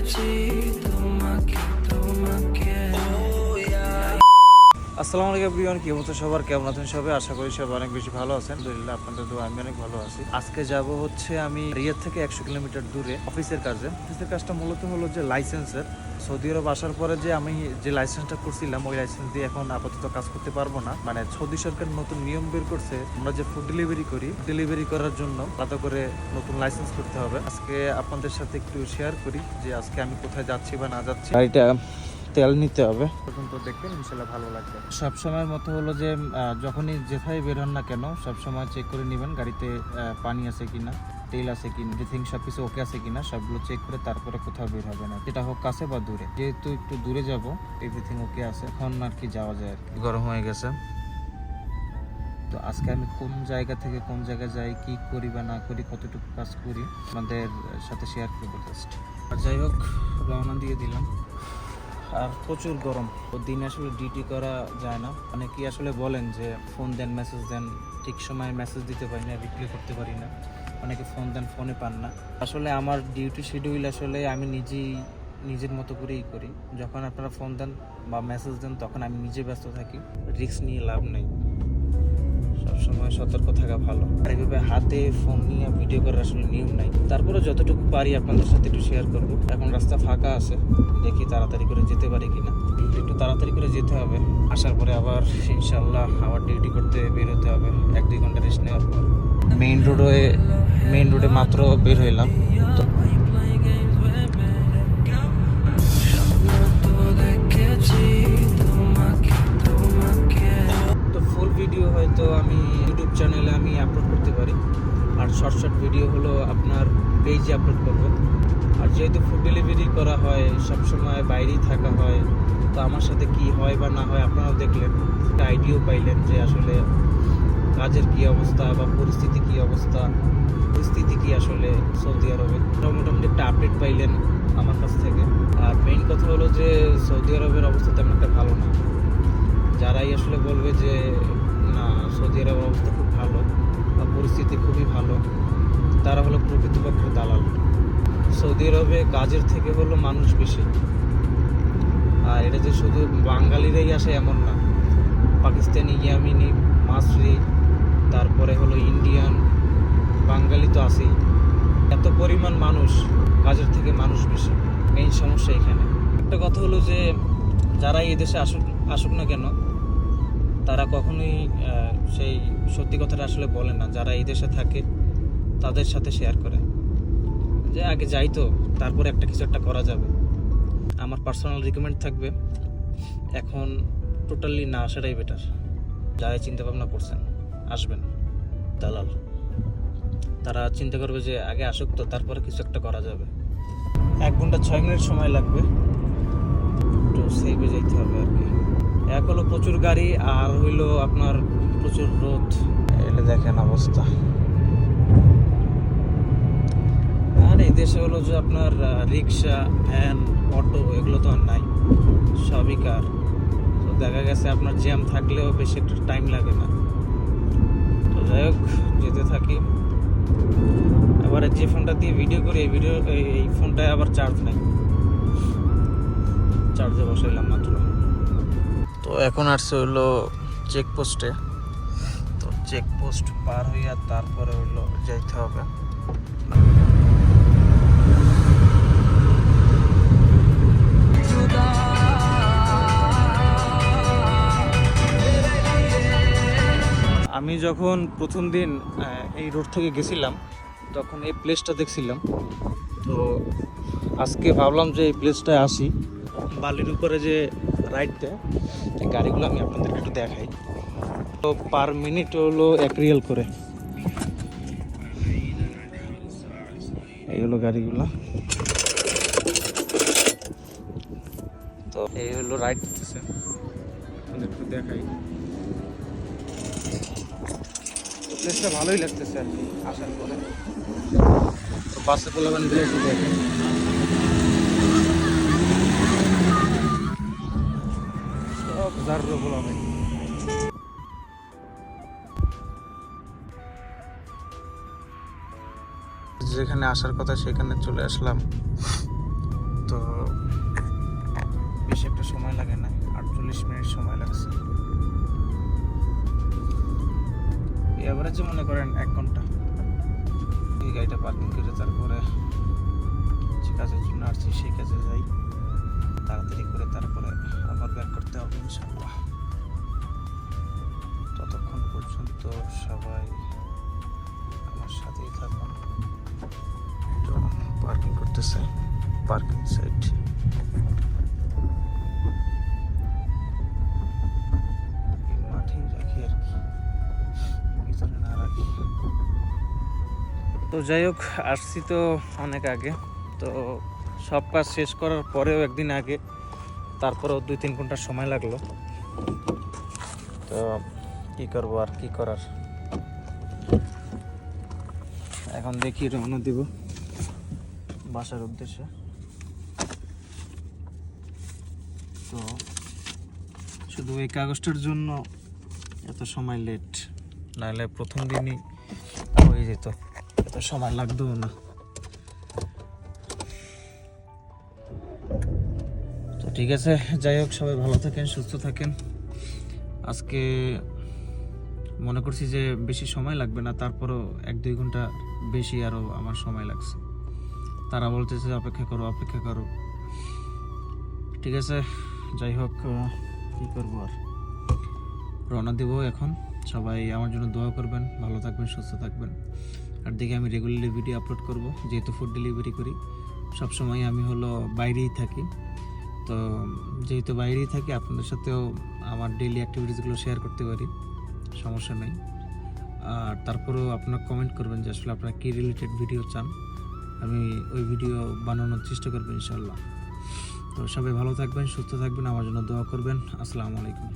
আসসালামু আলাইকুম এভরিওয়ান, কি অবস্থা সবার, কেমন আছেন সবাই? আশা করি সবাই অনেক বেশি ভালো আছেন। আলহামদুলিল্লাহ, আপনাদের দোয়া আমি অনেক ভালো আছি। আজকে যাব হচ্ছে আমি রিয়াদ থেকে 100 কিলোমিটার দূরে অফিসের কাজে। অফিসের কাজটা মূলত হলো যে লাইসেন্সের। সৌদি আরব আসার পরে যে আমি যে লাইসেন্সটা করছিলাম, ওই লাইসেন্স দিয়ে এখন আপাতত কাজ করতে পারবো না। মানে সৌদি সরকার নতুন নিয়ম বের করছে, আমরা যে ফুড ডেলিভারি করি, ডেলিভারি করার জন্য আলাদা করে নতুন লাইসেন্স করতে হবে। আজকে আপনাদের সাথে একটু শেয়ার করি যে আজকে আমি কোথায় যাচ্ছি বা না যাচ্ছি। গাড়িটা তেল নিতে হবে, পর্যন্ত দেখবেন ইনশাল্লাহ ভালো লাগবে। সবসময়ের মতো হলো যে যখনই যেথায় বের হন না কেন, সবসময় চেক করে নেবেন গাড়িতে পানি আছে কিনা, তেল আছে কিনা, এভরিথিং সব কিছু ওকে আছে কিনা, সবগুলো চেক করে তারপরে কোথাও বের হবে না, যেটা হোক কাছে বা দূরে। যেহেতু একটু দূরে যাব, এভরিথিং ওকে আছে, এখন আর কি যাওয়া যায় আর কি। গরম হয়ে গেছে। তো আজকে আমি কোন জায়গা থেকে কোন জায়গায় যাই, কি করি বা না করি, কতটুকু কাজ করি, আমাদের সাথে শেয়ার করবো জাস্ট। আর যাই হোক, রওনা দিয়ে দিলাম। আর প্রচুর গরম, তো দিনে আসলে ডিউটি করা যায় না। অনেকেই আসলে বলেন যে ফোন দেন, মেসেজ দেন, ঠিক সময়ে মেসেজ দিতে পারি না, রিপ্লাই করতে পারি না। অনেকে ফোন দেন, ফোনে পান না। আসলে আমার ডিউটি শিডিউল আসলে আমি নিজের মতো করেই করি। যখন আপনারা ফোন দেন বা মেসেজ দেন, তখন আমি নিজে ব্যস্ত থাকি। রিস্ক নিয়ে লাভ নেই, সবসময় সতর্ক থাকা ভালো। আর এইভাবে হাতে ফোন নিয়ে ভিডিও করার আসলে নিয়ম নাই। তারপরে যতটুকু পারি আপনাদের সাথে একটু শেয়ার করবো। এখন রাস্তা ফাঁকা আছে, দেখি তাড়াতাড়ি করে যেতে পারি কিনা। একটু তাড়াতাড়ি করে যেতে হবে। আসার পরে আবার ইনশাল্লাহ আবার ডিউটি করতে বের হতে হবে 1-2 ঘন্টা রেস্ট নেওয়ার পর। মেইন রোডে মাত্র বের হইলাম। তো ফুল ভিডিও হয়তো আমি ইউটিউব চ্যানেলে আমি আপলোড করতে পারি, আর শর্ট ভিডিও হলো আপনার পেজে আপলোড করব। আর যেহেতু ফুড ডেলিভারি করা হয়, সবসময় বাইরেই থাকা হয়, তো আমার সাথে কি হয় বা না হয় আপনারাও দেখলেন, একটা আইডিয়াও পাইলেন যে আসলে কাজের কি অবস্থা বা পরিস্থিতি কি আসলে সৌদি আরবে। মোটামুটি একটা আপডেট পাইলেন আমার কাছ থেকে। আর মেইন কথা হলো যে সৌদি আরবের অবস্থা তেমন একটা ভালো না। যারাই আসলে বলবে যে না সৌদি আরবের অবস্থা খুব ভালো বা পরিস্থিতি খুবই ভালো, তারা হলো প্রকৃতপক্ষে দালাল। সৌদি আরবে কাজের থেকে হলো মানুষ বেশি। আর এটা যে শুধু বাঙালিরাই আসে এমন না, পাকিস্তানি, ইয়ামিনি, মাসরি, তারপরে হলো ইন্ডিয়ান, বাঙালি তো আছেই। এত পরিমাণ মানুষ, কাজের থেকে মানুষ বেশি। মেইন সমস্যা এখানে। একটা কথা হলো যে যারা এই দেশে আসুক না কেন, তারা কখনোই সেই সত্যি কথাটা আসলে বলে না। যারা এই দেশে থাকে তাদের সাথে শেয়ার করে যে আগে যাই, তো তারপরে কিছু একটা করা যাবে। আমার পার্সোনাল রিকমেন্ড থাকবে এখন টোটালি না আসাটাই বেটার। যারা চিন্তা ভাবনা করছেন আসবেন, দালাল, তারা চিন্তা করবে যে আগে আসুক, তো তারপরে কিছু একটা করা যাবে। 1 ঘন্টা 6 মিনিট সময় লাগবে, একটু সেভে যেতে হবে আর কি। এক হলো প্রচুর গাড়ি, আর হইলো আপনার প্রচুর রোদ। এলে দেখেন অবস্থা। আর এই দেশে হলো যে আপনার রিক্সা, ভ্যান, অটো এগুলো তো আর নাই, সবই কার। তো দেখা গেছে আপনার জ্যাম থাকলেও বেশি একটু টাইম লাগে না। তো যাই হোক, যেতে থাকি। আবার যে ফোনটা দিয়ে ভিডিও করি, এই ফোনটায় আবার চার্জ নাই, চার্জে বসাইলাম মাত্র। তো এখন আসছে হইলো চেকপোস্টে। তো চেকপোস্ট পার হইয়া তারপরে হইলো যাইতে হবে। আমি যখন প্রথম দিন এই রোড থেকে গেছিলাম, তখন এই প্লেসটা দেখছিলাম। তো আজকে ভাবলাম যে এই প্লেসটায় আসি। বালির উপরে যে রাইড দেয়, এই গাড়িগুলো আমি আপনাদেরকে একটু দেখাই। তো পার মিনিট হলো 1 রিয়াল করে। এই হলো গাড়িগুলো। তো এই হলো রাইড দিতেছে, একটু দেখাই। প্লেসটা ভালোই লাগতেছে আর কি আসার পরে। তো বাসে পোলাবেন দিলে একটু দেখেন। সব জাররো পোলাবেন। যেখানে আসার কথা সেখানে চলে আসলাম। তো বেশি একটা সময় লাগে না, 48 মিনিট সময় লাগছে। এভারেজে মনে করেন 1 ঘন্টা। এই গাড়িটা পার্কিং করে তারপরে যে কাজের জন্য আসছি সেই কাজে যাই, তাড়াতাড়ি করে তারপরে আবার ব্যাক করতে হবে ইনশাআল্লাহ। ততক্ষণ পর্যন্ত সবাই আমার সাথেই থাকুন। পার্কিং করতেছে, পার্কিং সাইট। মাঠেই রাখি আর কি, ভিতরে না রাখি। তো যাই হোক, আসছি তো অনেক আগে, তো সব কাজ শেষ করার পরেও একদিন আগে, তারপরেও 2-3 ঘন্টা সময় লাগলো। তো কি করবো আর কি করার, এখন দেখি রওনা দিব বাসার উদ্দেশ্যে। তো শুধু এই কাগজটার জন্য এত সময় লেট, নাহলে প্রথম দিনই হয়ে যেত, এত সময় লাগতো না। তো ঠিক আছে, যাই হোক, সবাই ভালো থাকেন, সুস্থ থাকেন। আজকে মনে করছি যে বেশি সময় লাগবে না, তারপরও 1-2 ঘন্টা বেশি আরও আমার সময় লাগছে। তারা বলতেছে অপেক্ষা করো, অপেক্ষা করো। ঠিক আছে, যাই হোক, কী করবো আর, রওনা দেবো এখন। সবাই আমার জন্য দোয়া করবেন, ভালো থাকবেন, সুস্থ থাকবেন। আর দেখি আমি রেগুলারলি ভিডিও আপলোড করব, যেহেতু ফুড ডেলিভারি করি, সবসময় আমি হলো বাইরেই থাকি। তো যেহেতু বাইরেই থাকি, আপনাদের সাথেও আমার ডেইলি অ্যাক্টিভিটিসগুলো শেয়ার করতে পারি, সমস্যা নেই। আর তারপরেও আপনারা কমেন্ট করবেন যে আসলে আপনারা কী রিলেটেড ভিডিও চান, আমি ওই ভিডিও বানানোর চেষ্টা করবো ইনশাল্লাহ। তো সবাই ভালো থাকবেন, সুস্থ থাকবেন, আমার জন্য দোয়া করবেন। আসসালামু আলাইকুম।